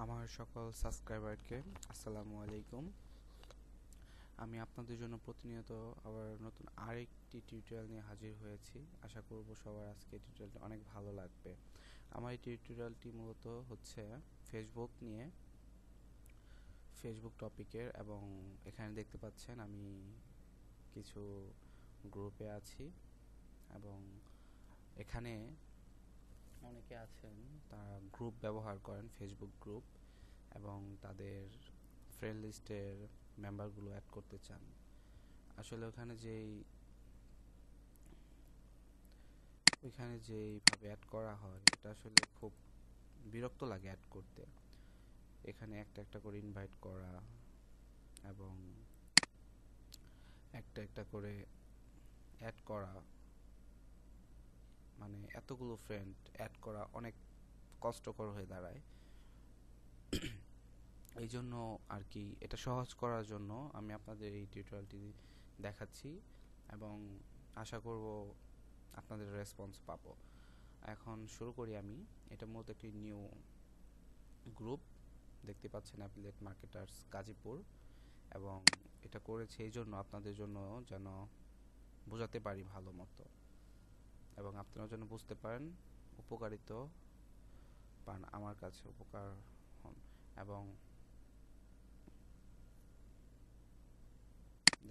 আমার সকল সাবস্ক্রাইবারকে আসসালামু আলাইকুম। আমি আপনাদের জন্য প্রতিনিয়ত আবার নতুন আরেকটি টিউটোরিয়াল নিয়ে হাজির হয়েছি। আশা করব সবার আজকে টিউটোরিয়ালটি অনেক ভালো লাগবে। আমার এই টিউটোরিয়ালটি মূলত হচ্ছে ফেসবুক নিয়ে, ফেসবুক টপিকের, এবং এখানে দেখতে পাচ্ছেন আমি কিছু গ্রুপে আছি এবং এখানে অনেকে আছেন তারা গ্রুপ ব্যবহার করেন, ফেসবুক গ্রুপ, এবং তাদের ফ্রেন্ড লিস্টের মেম্বারগুলো অ্যাড করতে চান। আসলে ওইখানে যেইভাবে অ্যাড করা হয় এটা আসলে খুব বিরক্ত লাগে অ্যাড করতে। এখানে একটা একটা করে ইনভাইট করা এবং একটা একটা করে অ্যাড করা, মানে এতগুলো ফ্রেন্ড অ্যাড করা অনেক কষ্টকর হয়ে দাঁড়ায়। এই জন্য আর কি এটা সহজ করার জন্য আমি আপনাদের এই টিউটোরিয়ালটি দেখাচ্ছি এবং আশা করব আপনাদের রেসপন্স পাবো। এখন শুরু করি আমি। এটা মূলত একটি নিউ গ্রুপ, দেখতে পাচ্ছেন অ্যাফিলিয়েট মার্কেটার্স গাজীপুর, এবং এটা করেছে এই জন্য আপনাদের জন্য যেন বোঝাতে পারি ভালো মতো এবং আপনারা যেন বুঝতে পারেন, উপকারিত পান, আমার কাছে উপকার হন, এবং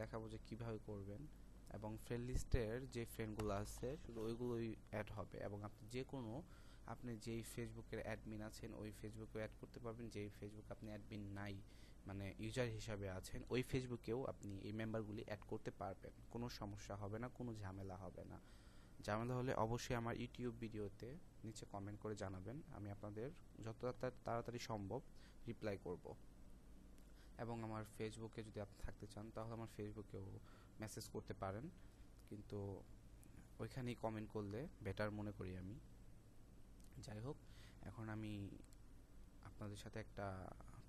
দেখাবো যে কিভাবে করবেন। এবং ফ্রেন্ড লিস্টের যে ফ্রেন্ডগুলো আছে শুধু ওইগুলোই অ্যাড হবে, এবং আপনি যেই ফেসবুকের অ্যাডমিন আছেন ওই ফেসবুকে অ্যাড করতে পারবেন। যেই ফেসবুক আপনি অ্যাডমিন নাই, মানে ইউজার হিসাবে আছেন, ওই ফেসবুকেও আপনি এই মেম্বারগুলি অ্যাড করতে পারবেন। কোনো সমস্যা হবে না, কোনো ঝামেলা হবে না। ঝামেলা হলে অবশ্যই আমার ইউটিউব ভিডিওতে নিচে কমেন্ট করে জানাবেন, আমি আপনাদের যত তাড়াতাড়ি সম্ভব রিপ্লাই করব। এবং আমার ফেসবুকে যদি আপনি থাকতে চান তাহলে আমার ফেসবুকেও মেসেজ করতে পারেন, কিন্তু ওইখানেই কমেন্ট করলে বেটার মনে করি আমি। যাই হোক, এখন আমি আপনাদের সাথে একটা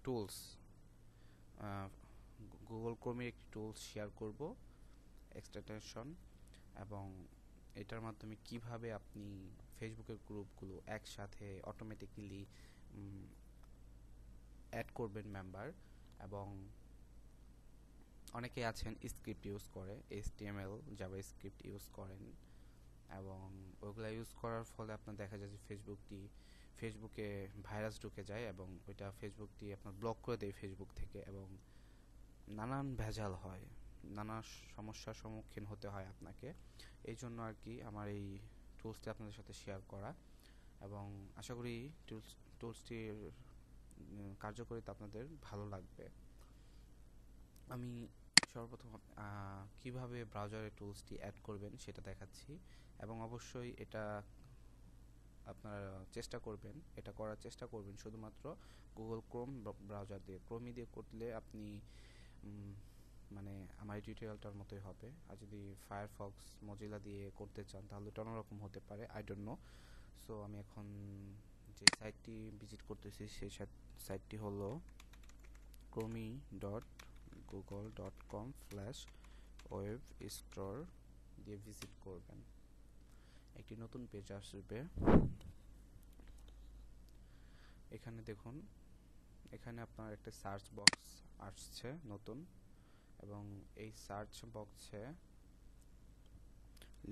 টুলস, গুগল ক্রোমের একটি টুলস শেয়ার করব, এক্সটেনশন, এবং এটার মাধ্যমে কিভাবে আপনি ফেসবুকের গ্রুপগুলো একসাথে অটোমেটিক্যালি অ্যাড করবেন মেম্বার। এবং অনেকে আছেন স্ক্রিপ্ট ইউজ করে, HTML জাভাস্ক্রিপ্ট ইউজ করেন, এবং ওইগুলো ইউজ করার ফলে আপনার দেখা যায় যে ফেসবুকে ভাইরাস ঢুকে যায় এবং ওইটা ফেসবুকটি আপনার ব্লক করে দেয় ফেসবুক থেকে, এবং নানান ভেজাল হয়, নানা সমস্যার সম্মুখীন হতে হয় আপনাকে। এই জন্য আর কি আমার এই টুলসটি আপনাদের সাথে শেয়ার করা, এবং আশা করি টুলসটির কার্যকারিতা আপনাদের ভালো লাগবে। আমি সর্বপ্রথম কিভাবে ব্রাউজারে টুলসটি অ্যাড করবেন সেটা দেখাচ্ছি, এবং অবশ্যই এটা আপনারা করার চেষ্টা করবেন শুধুমাত্র গুগল ক্রোম ব্রাউজার দিয়ে। ক্রোমি দিয়ে করলে আপনি মানে আমার এই টিউটোরিয়ালটার মতোই হবে, আর যদি ফায়ারফক্স মজিলা দিয়ে করতে চান তাহলে এটা অন্যরকম হতে পারে, আই ডোন্ট নো। সো আমি এখন যে সাইটটি ভিজিট করতেছি সেই সাইটটি হলো chromie.google.com/web-store দিয়ে ভিজিট করবেন। একটি নতুন পেজ আসবে, এখানে দেখুন, এখানে আপনার একটা সার্চ বক্স আসছে নতুন, এবং এই সার্চ বক্সে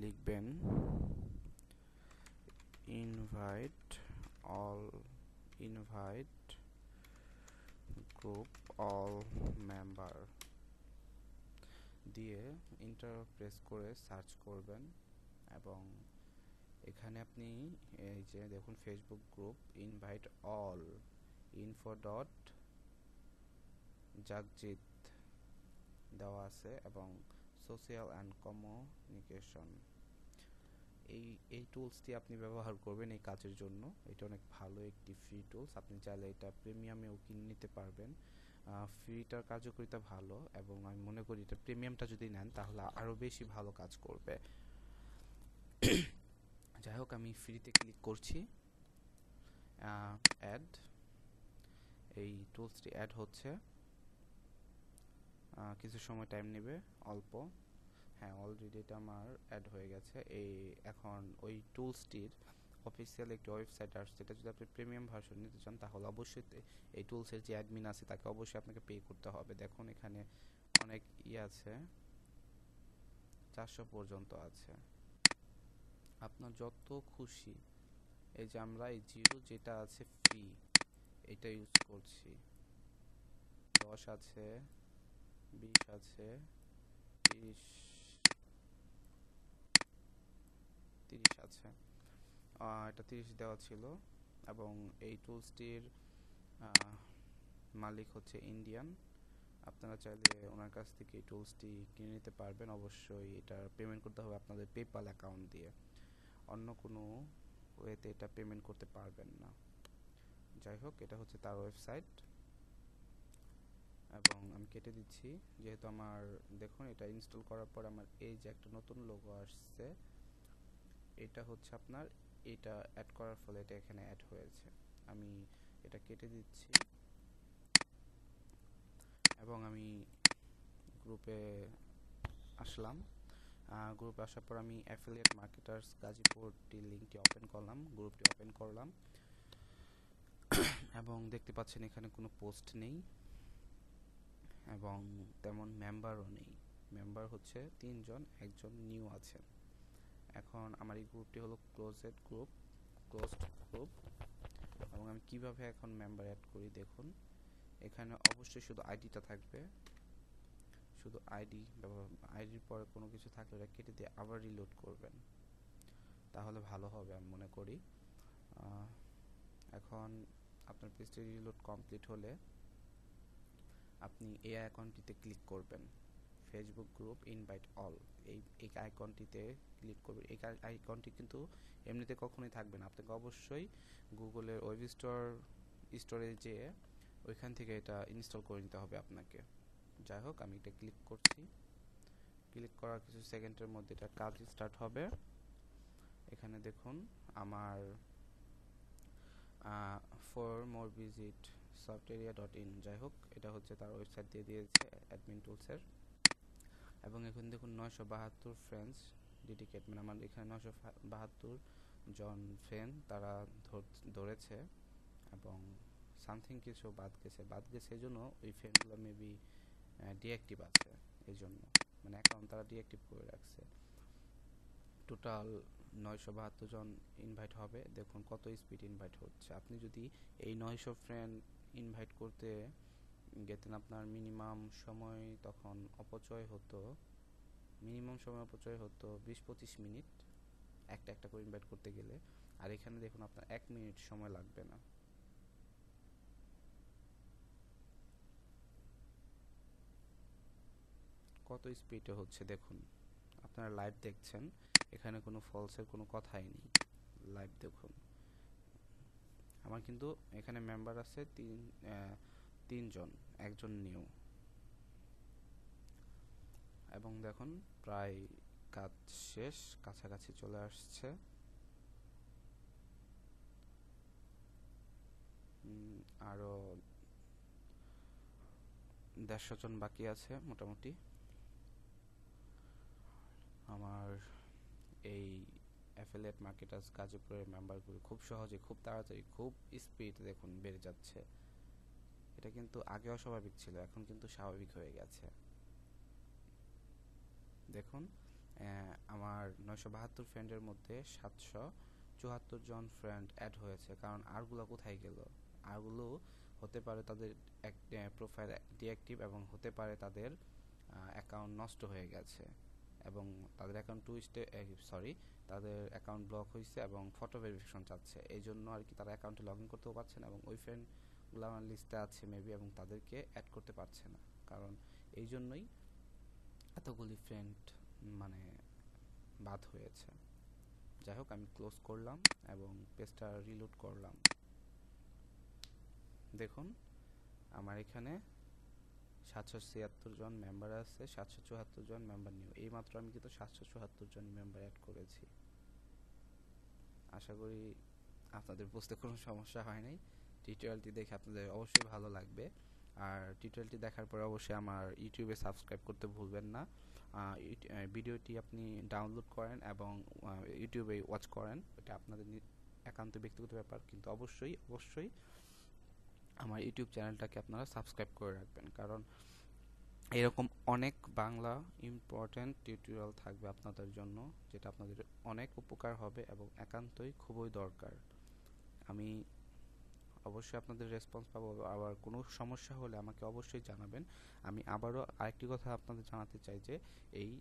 লিখবেন ইনভাইট গ্রুপ অল মেম্বার দিয়ে এন্টার প্রেস করে সার্চ করবেন, এবং এখানে আপনি এই যে দেখুন ফেসবুক গ্রুপ ইনভাইট অল info.জাগজিৎ দেওয়া আছে, এবং সোশ্যাল অ্যান্ড কমিউনিকেশন, এই টুলসটি আপনি ব্যবহার করবেন এই কাজের জন্য। এটা অনেক ভালো একটি ফ্রি টুলস, আপনি চাইলে এটা প্রিমিয়ামেও কিনে নিতে পারবেন। ফ্রিটার কার্যকারিতা ভালো, এবং আমি মনে করি এটা প্রিমিয়ামটা যদি নেন তাহলে আরও বেশি ভালো কাজ করবে। যাই হোক, আমি ফ্রিতে ক্লিক করছি, অ্যাড, এই টুলসটি অ্যাড হচ্ছে, কিছু সময় টাইম নেবে, অল্প। হ্যাঁ, অলরেডি এটা আমার অ্যাড হয়ে গেছে। এখন ওই টুলসটির অফিসিয়াল একটি ওয়েবসাইট আসছে, এটা যদি আপনি প্রিমিয়াম ভার্সন নিতে চান তাহলে অবশ্যই এই টুলসের যে অ্যাডমিন আছে তাকে অবশ্যই আপনাকে পে করতে হবে। দেখুন এখানে অনেক আছে, 400 পর্যন্ত আছে, আপনার যত খুশি। এই যে আমরা এই জিরো যেটা আছে ফ্রি এটা ইউজ করছি, 10 আছে, 20 আছে, 30 30 আছে, এটা 30 দেওয়া ছিল। এবং এই টুলসটির মালিক হচ্ছে ইন্ডিয়ান। আপনারা চাইলে ওনার কাছ থেকে এই টুলসটি কিনে নিতে পারবেন। অবশ্যই এটা পেমেন্ট করতে হবে আপনাদের পেপাল অ্যাকাউন্ট দিয়ে, অন্য কোনো ওয়েতে এটা পেমেন্ট করতে পারবেন না। যাই হোক, এটা হচ্ছে তার ওয়েবসাইট এবং আমি কেটে দিচ্ছি যেহেতু আমার দেখুন এটা ইনস্টল করার পর আমার এই যে একটা নতুন লোগো আসছে, এটা হচ্ছে আপনার এটা অ্যাড করার ফলে এটা এখানে অ্যাড হয়েছে। আমি এটা কেটে দিচ্ছি এবং আমি গ্রুপে আসলাম। গ্রুপে আসার পর আমি অ্যাফিলিয়েট মার্কেটার্স গাজীপুরটি লিঙ্কটি ওপেন করলাম, গ্রুপটি ওপেন করলাম এবং দেখতে পাচ্ছেন এখানে কোনো পোস্ট নেই এবং তেমন মেম্বারও নেই। মেম্বার হচ্ছে 3 জন, একজন নিউ আছেন। এখন আমার এই গ্রুপটি হলো ক্লোজড গ্রুপ এবং আমি কিভাবে এখন মেম্বার অ্যাড করি দেখুন, এখানে অবশ্যই শুধু আইডিটা থাকবে, শুধু আইডির পরে কোনো কিছু থাকলে ওটা কেটে দিয়ে আবার রিলোড করবেন, তাহলে ভালো হবে আমি মনে করি। এখন আপনার পেজটি রিলোড কমপ্লিট হলে আপনি এই আইকনটিতে ক্লিক করবেন, ফেসবুক গ্রুপ ইনভাইট অল, এই আইকনটিতে ক্লিক করবেন। এই আইকনটি কিন্তু এমনিতে কখনোই থাকবে না, আপনাকে অবশ্যই গুগলের ওয়েব স্টোরে যেয়ে ওইখান থেকে এটা ইনস্টল করে নিতে হবে আপনাকে। যাই হোক, আমি এটা ক্লিক করছি, ক্লিক করার কিছু সেকেন্ডের মধ্যে এটা কাজ স্টার্ট হবে। এখানে দেখুন আমার ফর মোর ভিজিট সফটওয়্যার.in, যাই হোক এটা হচ্ছে তার ওয়েবসাইট দিয়ে দিয়েছে অ্যাডমিন টুলসের। এবং এখন দেখুন 972 ফ্রেন্ডস ডেডিকেট, মানে আমার এখানে 972 জন ফ্রেন্ড তারা ধরেছে এবং সামথিং কিছু বাদ গেছে এই জন্য ওই ফ্রেন্ডগুলো মেবি ডিঅ্যাক্টিভ আছে, এই জন্য মানে অ্যাকাউন্ট তারা ডিঅ্যাক্টিভ করে রাখছে। টোটাল 972 জন ইনভাইট হবে, দেখুন কত স্পিড ইনভাইট হচ্ছে। আপনি যদি এই 900 ফ্রেন্ড ইনভাইট করতে গেতেন আপনার মিনিমাম সময় তখন অপচয় হতো 20-25 মিনিট একটা করে ইনভাইট করতে গেলে, আর এখানে দেখুন আপনার 1 মিনিট সময় লাগবে না। কত স্পিডে হচ্ছে দেখুন, আপনারা লাইভ দেখছেন, এখানে কোনো ফলসের কোনো কথাই নেই, লাইভ দেখুন। আমার কিন্তু এখানে মেম্বার আছে 3 জন, একজন নিউ। এবং দেখুন প্রায় কাজ শেষ, কাছাকাছি চলে আসছে। আরো 150 জন বাকি আছে মোটামুটি। আমার এই অ্যাফিলিয়েট মার্কেটার্স গাজীপুরের মেম্বারগুলো খুব সহজে, খুব তাড়াতাড়ি, খুব স্পিড দেখুন বেড়ে যাচ্ছে। এটা কিন্তু আগে অস্বাভাবিক ছিল, এখন কিন্তু স্বাভাবিক হয়ে গেছে। দেখুন আমার 972 ফ্রেন্ডের মধ্যে 774 জন ফ্রেন্ড অ্যাড হয়েছে, কারণ আরগুলো কোথায় গেল? আরগুলো হতে পারে তাদের প্রোফাইল ডিঅ্যাক্টিভ এবং হতে পারে তাদের অ্যাকাউন্ট নষ্ট হয়ে গেছে এবং তাদের অ্যাকাউন্ট তাদের অ্যাকাউন্ট ব্লক হয়েছে এবং ফটো ভেরিফিকেশন চাচ্ছে, এই জন্য আর কি তারা অ্যাকাউন্টে লগ ইন করতেও পারছে না এবং ওই ফ্রেন্ডগুলো আমার লিস্টে আছে মেবি এবং তাদেরকে অ্যাড করতে পারছে না, কারণ এই জন্যই এতগুলি ফ্রেন্ড মানে বাদ হয়েছে। যাই হোক, আমি ক্লোজ করলাম এবং পেজটা রিলোড করলাম। দেখুন আমার এখানে 776 জন মেম্বার আছে, 774 জন মেম্বার নিউ। এইমাত্র আমি কিন্তু 774 জন মেম্বার অ্যাড করেছি। আশা করি আপনাদের বুঝতে কোনো সমস্যা হয় নাই। টিউটোরিয়ালটি দেখে আপনাদের অবশ্যই ভালো লাগবে, আর টিউটোরিয়ালটি দেখার পরে অবশ্যই আমার ইউটিউবে সাবস্ক্রাইব করতে ভুলবেন না। ভিডিওটি আপনি ডাউনলোড করেন এবং ইউটিউবে ওয়াচ করেন, এটা আপনাদের একান্ত ব্যক্তিগত ব্যাপার, কিন্তু অবশ্যই অবশ্যই আমার ইউটিউব চ্যানেলটাকে আপনারা সাবস্ক্রাইব করে রাখবেন, কারণ এরকম অনেক বাংলা ইম্পর্ট্যান্ট টিউটোরিয়াল থাকবে আপনাদের জন্য, যেটা আপনাদের অনেক উপকার হবে এবং একান্তই খুবই দরকার। আমি অবশ্যই আপনাদের রেসপন্স পাবো। আবার কোনো সমস্যা হলে আমাকে অবশ্যই জানাবেন। আমি আবারও আরেকটি কথা আপনাদের জানাতে চাই যে এই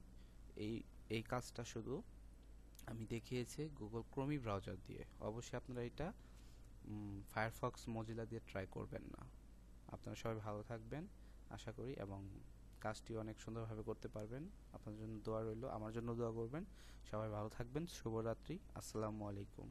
এই এই কাজটা শুধু আমি দেখিয়েছি গুগল ক্রোমি ব্রাউজার দিয়ে। অবশ্যই আপনারা এটা ফায়ারফক্স মজিলা দিয়ে ট্রাই করবেন না। আপনারা সবাই ভালো থাকবেন আশা করি, এবং কাজটি অনেক সুন্দরভাবে করতে পারবেন। আপনাদের জন্য দোয়া রইল, আমার জন্য দোয়া করবেন। সবাই ভালো থাকবেন। শুভরাত্রি। আসসালামু আলাইকুম।